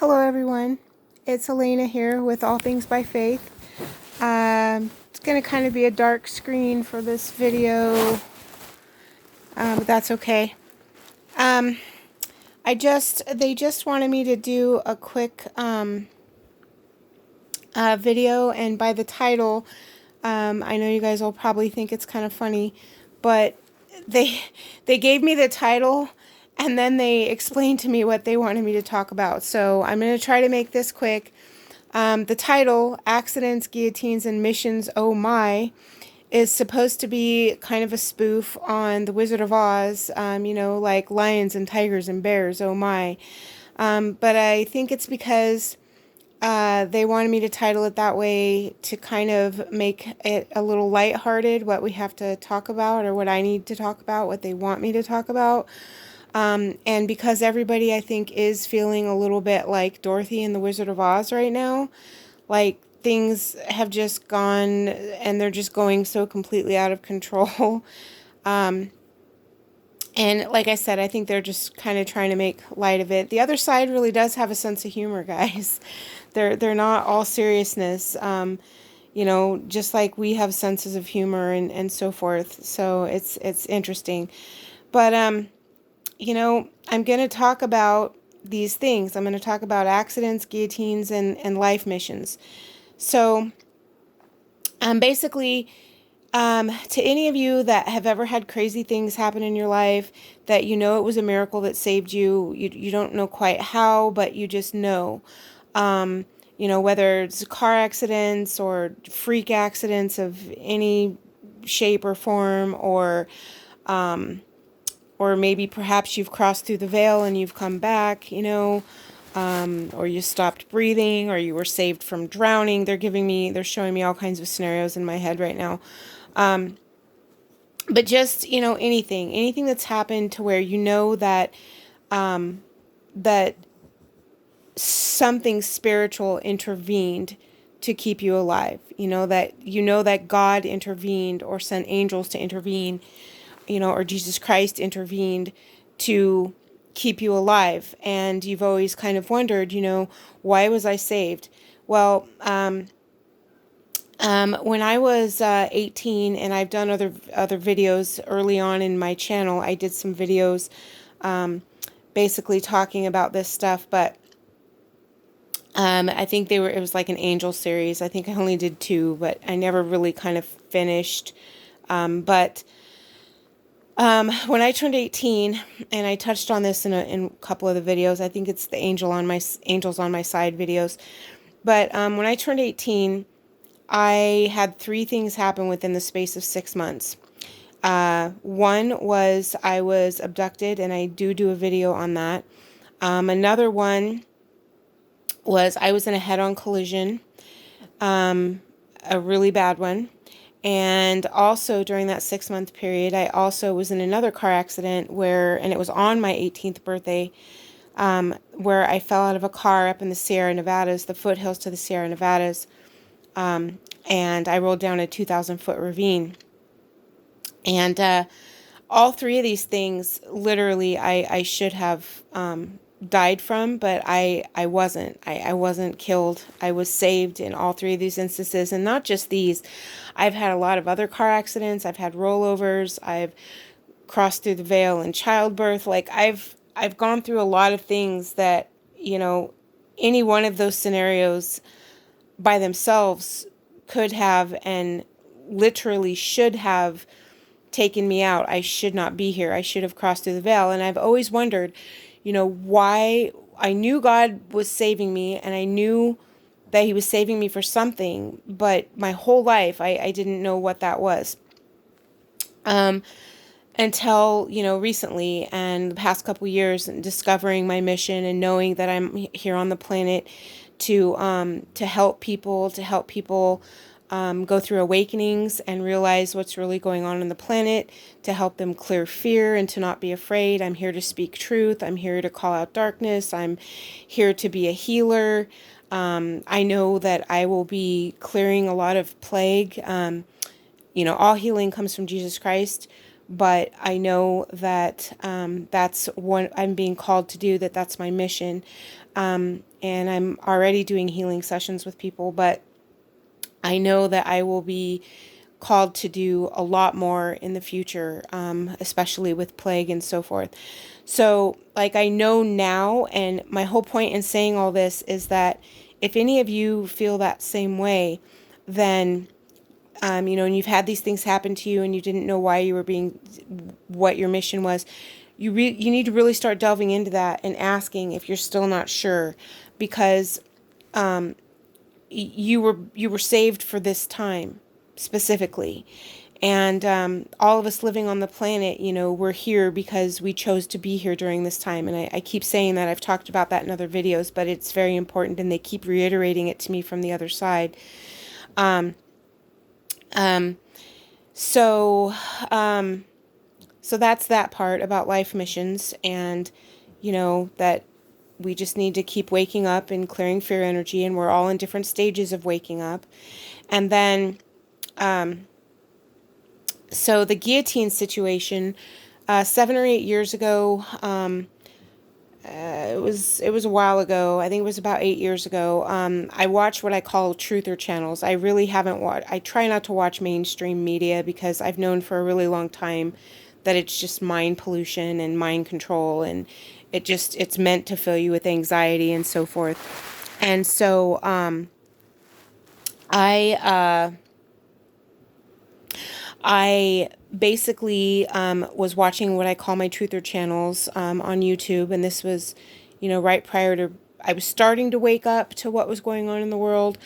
Hello everyone, it's Elena here with All Things by Faith. It's going to kind of be a dark screen for this video, but that's okay. They just wanted me to do a quick video, and by the title, I know you guys will probably think it's kind of funny, but they gave me the title and then they explained to me what they wanted me to talk about. So I'm going to try to make this quick. The title, Accidents, Guillotines, and Missions, Oh My, is supposed to be kind of a spoof on The Wizard of Oz, like lions and tigers and bears, oh my. But I think it's because they wanted me to title it that way to kind of make it a little lighthearted, what we have to talk about or what I need to talk about, what they want me to talk about. And because everybody, I think, is feeling a little bit like Dorothy in The Wizard of Oz right now, like things have just gone and they're just going so completely out of control. And like I said, I think they're just kind of trying to make light of it. The other side really does have a sense of humor, guys. They're not all seriousness. Just like we have senses of humor and so forth. So it's interesting. But I'm going to talk about these things. I'm going to talk about accidents, guillotines, and life missions. So basically, to any of you that have ever had crazy things happen in your life, that you know it was a miracle that saved you, you don't know quite how, but you just know. Whether it's car accidents or freak accidents of any shape or form, or maybe perhaps you've crossed through the veil and you've come back, or you stopped breathing, or you were saved from drowning. They're showing me all kinds of scenarios in my head right now. But just, anything that's happened to where that, that something spiritual intervened to keep you alive, that God intervened or sent angels to intervene, or Jesus Christ intervened to keep you alive. And you've always kind of wondered, why was I saved? Well, when I was 18, and I've done other videos early on in my channel, I did some videos basically talking about this stuff, but I think it was like an angel series. I think I only did 2, but I never really kind of finished. But when I turned 18, and I touched on this in a couple of the videos, I think it's the Angels on My Side videos. But when I turned 18, I had 3 things happen within the space of 6 months. One was I was abducted, and I do a video on that. Another one was I was in a head-on collision, a really bad one. And also during that 6-month period, I also was in another car accident and it was on my 18th birthday, where I fell out of a car up in the Sierra Nevadas, the foothills to the Sierra Nevadas. And I rolled down a 2,000-foot ravine. And all 3 of these things, literally, I should have died from, but I wasn't. I wasn't killed. I was saved in all 3 of these instances, and not just these. I've had a lot of other car accidents. I've had rollovers. I've crossed through the veil in childbirth. Like I've gone through a lot of things that, any one of those scenarios by themselves could have and literally should have taken me out. I should not be here. I should have crossed through the veil. And I've always wondered, why. I knew God was saving me, and I knew that he was saving me for something, but my whole life I didn't know what that was. Until, recently, and the past couple years, discovering my mission and knowing that I'm here on the planet to help people, go through awakenings and realize what's really going on the planet, to help them clear fear and to not be afraid. I'm here to speak truth. I'm here to call out darkness. I'm here to be a healer. I know that I will be clearing a lot of plague. All healing comes from Jesus Christ, but I know that that's what I'm being called to do, that's my mission. and I'm already doing healing sessions with people, but I know that I will be called to do a lot more in the future, especially with plague and so forth. So, like, I know now, and my whole point in saying all this is that if any of you feel that same way, then, and you've had these things happen to you and you didn't know why you were being, what your mission was, you need to really start delving into that and asking if you're still not sure, because you were saved for this time specifically. And all of us living on the planet, we're here because we chose to be here during this time. And I keep saying that. I've talked about that in other videos, but it's very important, and they keep reiterating it to me from the other side. Um, um, so, so that's that part about life missions, and, that we just need to keep waking up and clearing fear energy, and we're all in different stages of waking up. And then, so the guillotine situation, 7 or 8 years ago, it was a while ago. I think it was about 8 years ago. I watched what I call truther channels. I really haven't watched. I try not to watch mainstream media because I've known for a really long time that it's just mind pollution and mind control, and it's meant to fill you with anxiety and so forth. And so I basically was watching what I call my truther channels on YouTube, and this was, right prior to, I was starting to wake up to what was going on in the world.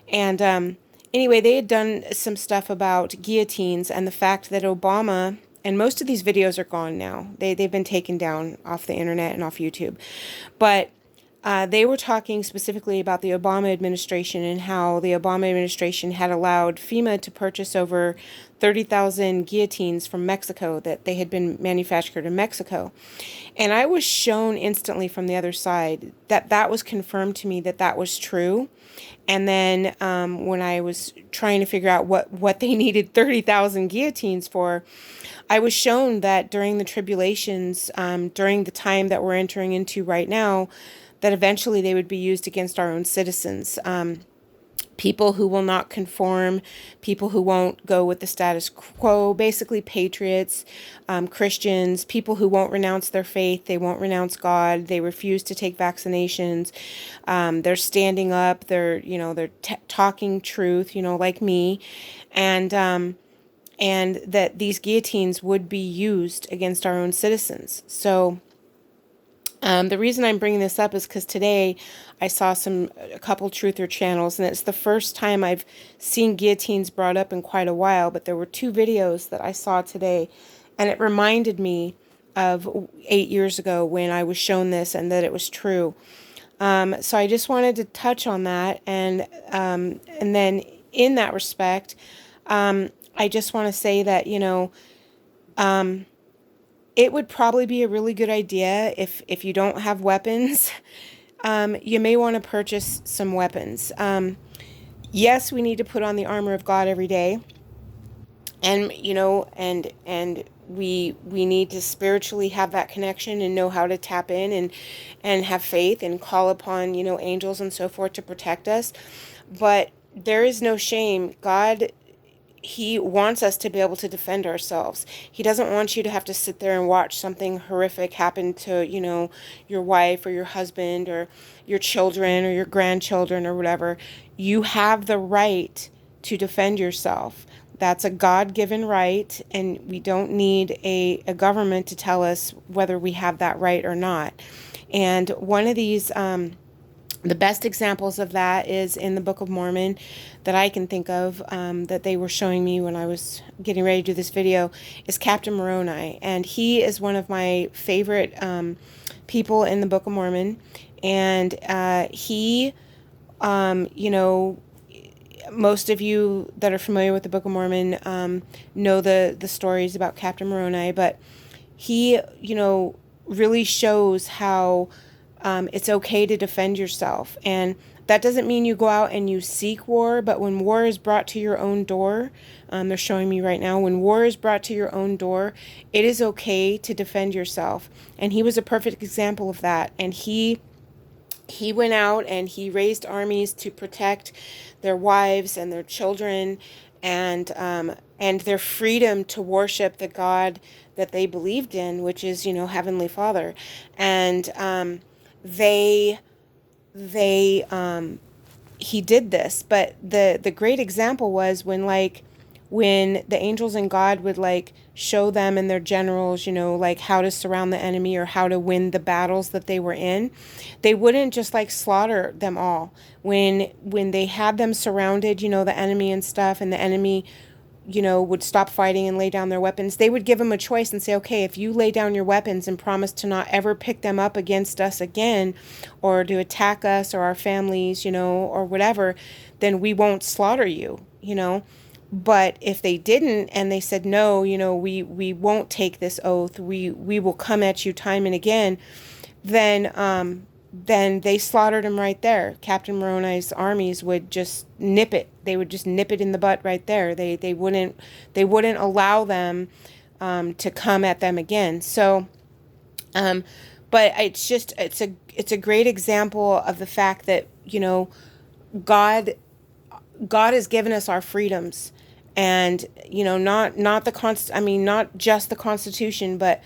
And anyway, they had done some stuff about guillotines and the fact that Obama, and most of these videos are gone now. They've been taken down off the internet and off YouTube. But they were talking specifically about the Obama administration and how the Obama administration had allowed FEMA to purchase over 30,000 guillotines from Mexico, that they had been manufactured in Mexico. And I was shown instantly from the other side that that was confirmed to me that that was true. And then when I was trying to figure out what they needed 30,000 guillotines for, I was shown that during the tribulations, during the time that we're entering into right now, that eventually they would be used against our own citizens. People who will not conform, people who won't go with the status quo, basically patriots, Christians, people who won't renounce their faith, they won't renounce God, they refuse to take vaccinations, they're standing up, they're talking truth, like me, and that these guillotines would be used against our own citizens. So the reason I'm bringing this up is because today I saw a couple truther channels, and it's the first time I've seen guillotines brought up in quite a while, but there were 2 videos that I saw today, and it reminded me of 8 years ago when I was shown this and that it was true. So I just wanted to touch on that, and then in that respect, I just want to say that, it would probably be a really good idea if you don't have weapons. You may want to purchase some weapons. Yes, we need to put on the armor of God every day, and and we need to spiritually have that connection and know how to tap in and have faith and call upon angels and so forth to protect us. But there is no shame. God, He wants us to be able to defend ourselves. He doesn't want you to have to sit there and watch something horrific happen to, your wife or your husband or your children or your grandchildren or whatever. You have the right to defend yourself. That's a God-given right, and we don't need a government to tell us whether we have that right or not. And one of these the best examples of that is in the Book of Mormon that I can think of, that they were showing me when I was getting ready to do this video, is Captain Moroni. And he is one of my favorite people in the Book of Mormon. And he, most of you that are familiar with the Book of Mormon know the stories about Captain Moroni, but he, really shows how it's okay to defend yourself. And that doesn't mean you go out and you seek war, but when war is brought to your own door, they're showing me right now, when war is brought to your own door, it is okay to defend yourself. And he was a perfect example of that. And he he went out and he raised armies to protect their wives and their children, and their freedom to worship the God that they believed in, which is, Heavenly Father. And they they he did this. But the great example was when the angels and God would show them and their generals, how to surround the enemy or how to win the battles that they were in. They wouldn't just slaughter them all. When they had them surrounded, the enemy and stuff, and the enemy would stop fighting and lay down their weapons, they would give them a choice and say, okay, if you lay down your weapons and promise to not ever pick them up against us again, or to attack us or our families, or whatever, then we won't slaughter you. But if they didn't and they said, no, we won't take this oath, we will come at you time and again, then they slaughtered him right there. Captain Moroni's armies would just nip it. They would just nip it in the butt right there. They wouldn't allow them to come at them again. So, but it's a great example of the fact that God has given us our freedoms, and not not just the Constitution, but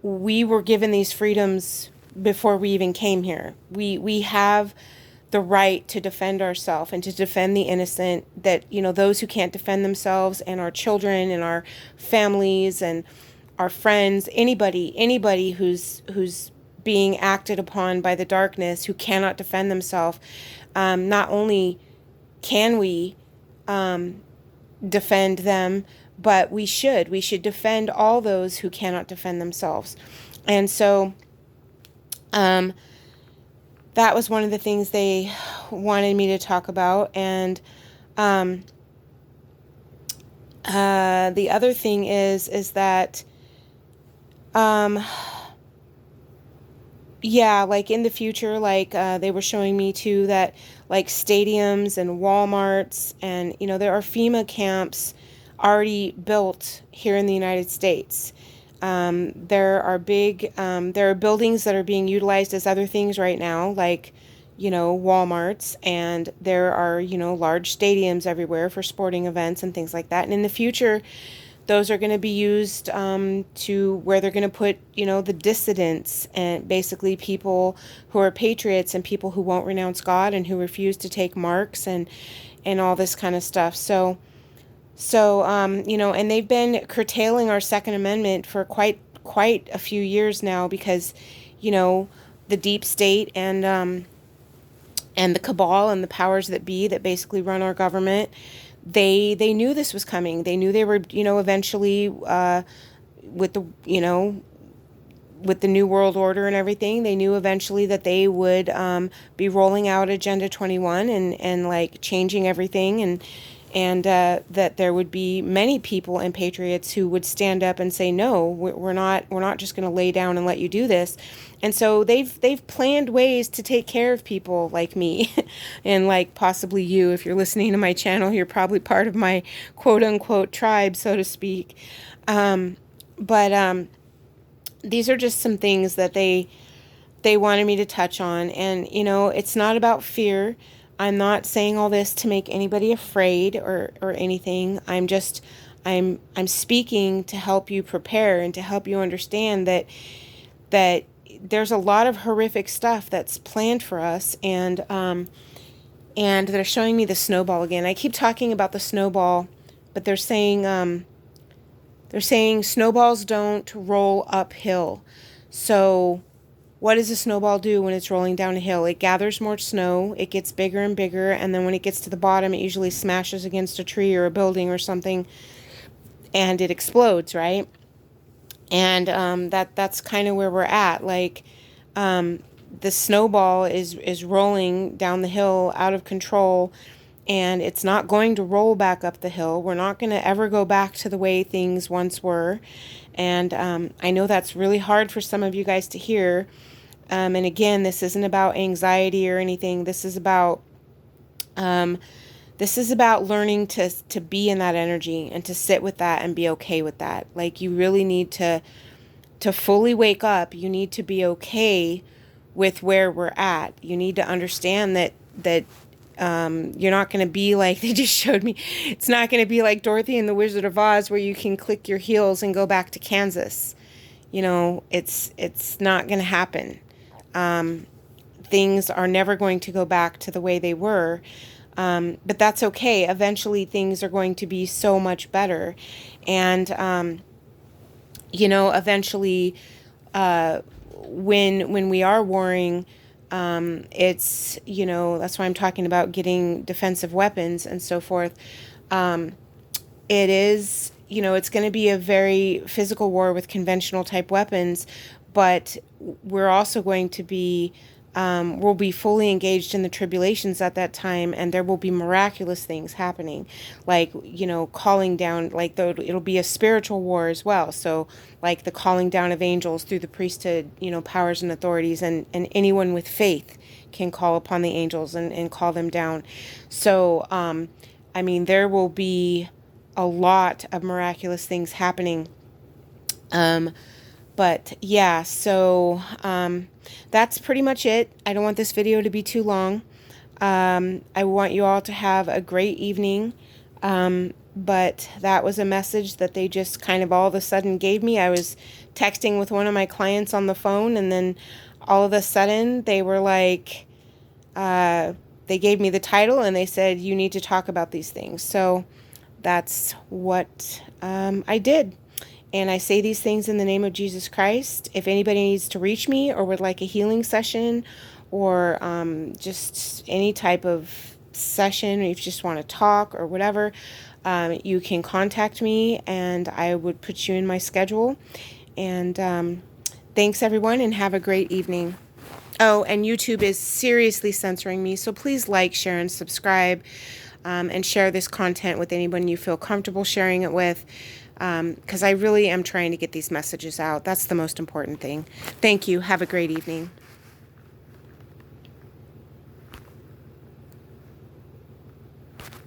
we were given these freedoms before we even came here. We have the right to defend ourselves and to defend the innocent, that those who can't defend themselves, and our children and our families and our friends, anybody who's being acted upon by the darkness, who cannot defend themselves. Not only can we defend them, but we should defend all those who cannot defend themselves. And so that was one of the things they wanted me to talk about. And the other thing is that yeah, in the future, they were showing me too that stadiums and Walmarts and there are FEMA camps already built here in the United States. There are buildings that are being utilized as other things right now, Walmarts, and there are, large stadiums everywhere for sporting events and things like that. And in the future, those are going to be used to where they're going to put, the dissidents, and basically people who are patriots and people who won't renounce God and who refuse to take marks and all this kind of stuff. So, and they've been curtailing our Second Amendment for quite a few years now, because, the deep state and the cabal and the powers that be that basically run our government, they knew this was coming. They knew they were, eventually, with the, with the New World Order and everything, they knew eventually that they would be rolling out Agenda 21 and changing everything, and that there would be many people and patriots who would stand up and say, no, we're not just going to lay down and let you do this. And so they've planned ways to take care of people like me and possibly you. If you're listening to my channel, you're probably part of my quote unquote tribe, so to speak. But these are just some things that they wanted me to touch on. And, it's not about fear. I'm not saying all this to make anybody afraid or anything. I'm speaking to help you prepare and to help you understand that there's a lot of horrific stuff that's planned for us. And they're showing me the snowball again. I keep talking about the snowball, but they're saying snowballs don't roll uphill. So what does a snowball do when it's rolling down a hill? It gathers more snow, it gets bigger and bigger, and then when it gets to the bottom, it usually smashes against a tree or a building or something, and it explodes, right? And that's kind of where we're at. The snowball is rolling down the hill out of control, and it's not going to roll back up the hill. We're not going to ever go back to the way things once were. And I know that's really hard for some of you guys to hear. And again, this isn't about anxiety or anything. This is about learning to be in that energy and to sit with that and be okay with that. You really need to fully wake up. You need to be okay with where we're at. You need to understand that you're not going to be like, they just showed me, it's not going to be like Dorothy and the Wizard of Oz where you can click your heels and go back to Kansas. You know, it's not going to happen. Things are never going to go back to the way they were. But that's okay. Eventually things are going to be so much better. And, you know, eventually, when we are warring, it's, you know, that's why I'm talking about getting defensive weapons and so forth. It is, you know, it's going to be a very physical war with conventional type weapons, but we're also going to be, we'll be fully engaged in the tribulations at that time, and there will be miraculous things happening, like, you know, calling down, like, it'll be a spiritual war as well. So, like, the calling down of angels through the priesthood, you know, powers and authorities, and anyone with faith can call upon the angels and call them down. So, I mean, there will be a lot of miraculous things happening. But yeah, so that's pretty much it. I don't want this video to be too long. I want you all to have a great evening. But that was a message that they just kind of all of a sudden gave me. I was texting with one of my clients on the phone, and then all of a sudden they were like, they gave me the title and they said, you need to talk about these things. So that's what I did. And I say these things in the name of Jesus Christ. If anybody needs to reach me or would like a healing session, or just any type of session, or if you just want to talk or whatever, you can contact me and I would put you in my schedule. And thanks everyone, and have a great evening. Oh, and YouTube is seriously censoring me, so please like, share, and subscribe, and share this content with anyone you feel comfortable sharing it with. Because I really am trying to get these messages out. That's the most important thing. Thank you. Have a great evening.